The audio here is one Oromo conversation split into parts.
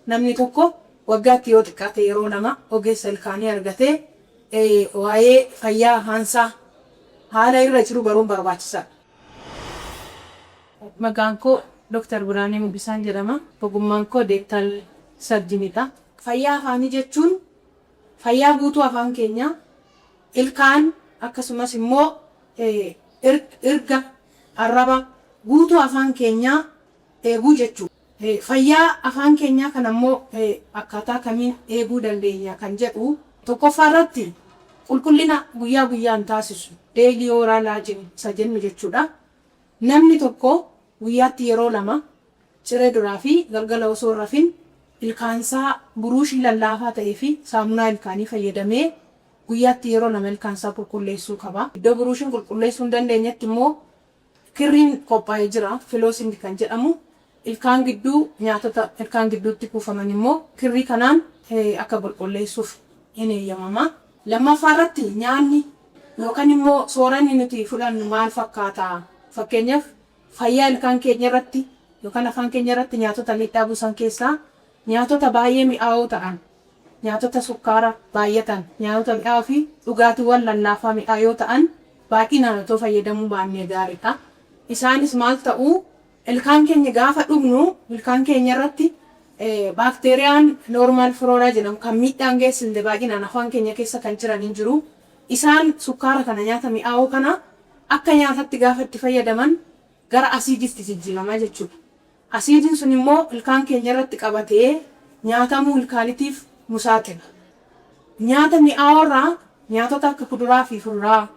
namni tokko waggaatti yoo xiqqaate yeroo lama ogeessa ilkaanii argatee waa'ee fayyaa afaansaa haala irra jiru baruun barbaachisaadha. Maqaan koo Dr. Biraanee Mul'isaan jedhama. Ogummaan koo Dental Surgeonidha. Fayyaa afaanii jechuun fayyaa guutuu afaan keenyaa, ilkaan akkasumas immoo erga arraba guutuu afaan keenyaa eeguu jechuudha. Fayyaa afaan keenyaa kan ammoo akkaataa kamiin eeguu dandeenya kan jedhu tokkoffaa irratti qulqullina guyyaa guyyaan taasisu daily oral hygiene isa jennu jechuudha. Namni tokko guyyaatti yeroo lama ciree duraa fi galgala osoo hin rafin ilkaansaa buruushii lallaafaa ta'ee fi saamunaa ilkaanii fayyadamee guyyaatti yeroo lama ilkaansaa qulqulleessuu qaba. Iddoo buruushiin qulqulleessuu hin dandeenyetti immoo kirriin qophaa'ee jira, filoosing kan jedhamu. Ilkaan gidduu nyaatota ilkaan gidduutti kuufaman immoo kirrii kanaan akka qulqulleessuuf hin eeyyamama. Lammaffaa irratti nyaanni yookaan immoo sooranni nuti fudhannu maal fakkaata? Fakkeenyaaf fayyaa ilkaan keenya irratti yookaan afaan keenya irratti nyaatota miidhaa buusan keessaa nyaatota baay'ee mi'aawoo ta'an, nyaatota sukkaara baay'atan, nyaatota mi'aawoo fi dhugaatiiwwan lallaafaa mi'aawoo ta'an baay'inaan otoo fayyadamuu baannee gaariidha. Isaanis maal ta'uu? Ilkaan keenya gaafa dhugnu ilkaan keenya irratti baakteeriyaan normal flora jedhamu kan miidhaan geessisne baay'inaan afaan keenya keessa kan jiran hin jiru. Isaan sukkaara kana nyaata mi'aawoo kana akka nyaatatti gaafa itti fayyadaman gara asiidiitti jijjiirama jechuudha. Asiidiin sun immoo ilkaan keenya irratti qabatee nyaatamuu ilkaanitiif saaxila. Nyaata mi'aawoo irraa nyaatota akka kuduraa fi fuduraa,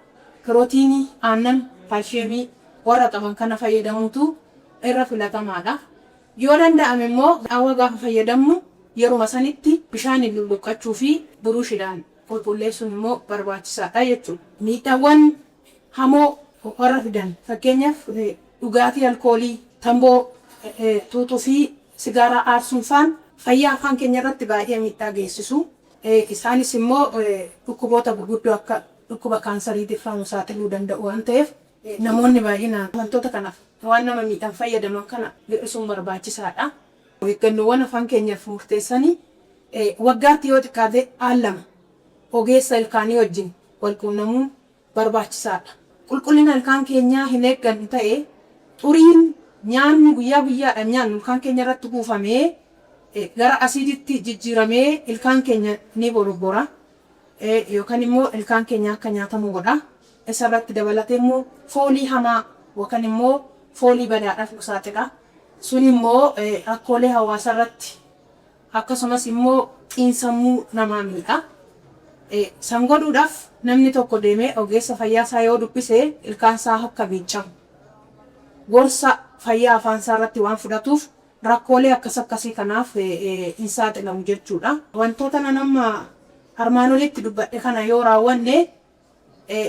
pirootiinii, aannan, kaalshiyeemii warra qaban kana fayyadamuutu irra filatamaadha. Yoo danda'ame immoo mi'aawoo gaafa fayyadamnu yeruma sanitti bishaan lulluqqachuu fi buruushiidhaan qulqulleessuun immoo barbaachisaadha jechuudha. Miidhaawwan hamoo warra fidan fakkeenyaaf dhugaatii alkoolii, tamboo tuutuu fi sigaaraa aarsuun faan fayyaa afaan keenya irratti baay'ee miidhaa geessisu. Isaanis immoo dhukkuboota gurguddoo akka dhukkuba kaansariitiif saaxiluu danda'u waan ta'eef namoonni baay'inaan wantoota kanaaf waan nama miidhan fayyadaman kana hir'isuun barbaachisaadha. Eeggannoowwan afaan keenyaaf murteessanii waggaatti yoo xiqqaate al lama ogeessa ilkaanii wajjin wal quunnamuun barbaachisaadha. Qulqullina ilkaan keenyaa hin eegganne ta'e xuriin nyaanni guyyaa guyyaadhaan nyaannu ilkaan keenya irratti kuufamee gara asiiditti jijjiiramee ilkaan keenya ni borobbora yookaan immoo ilkaan keenya akka nyaatamu godha. Isarratti dabalatee immoo foolii hamaa yookaan immoo foolii badaadhaaf saaxila. Sun immoo rakkoolee hawaasaa irratti akkasumas immoo xiinsammuu namaa miidha. San godhuudhaaf namni tokko deemee ogeessa fayyaa isaa yoo dubbise ilkaan isaa akka miiccamu gorsa fayyaa afaan isaa irratti waan fudhatuuf rakkoolee akkasii kanaaf hin saaxilamu jechuudha. Wantoota nama armaan olitti dubbadhe kana yoo raawwanne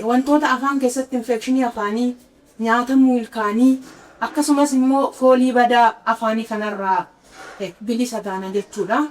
wantoota afaan keessatti infekshinii afaanii, nyaatamuu ilkaanii akkasumas immoo foolii badaa afaanii kanarraa bilisa taana jechuudha.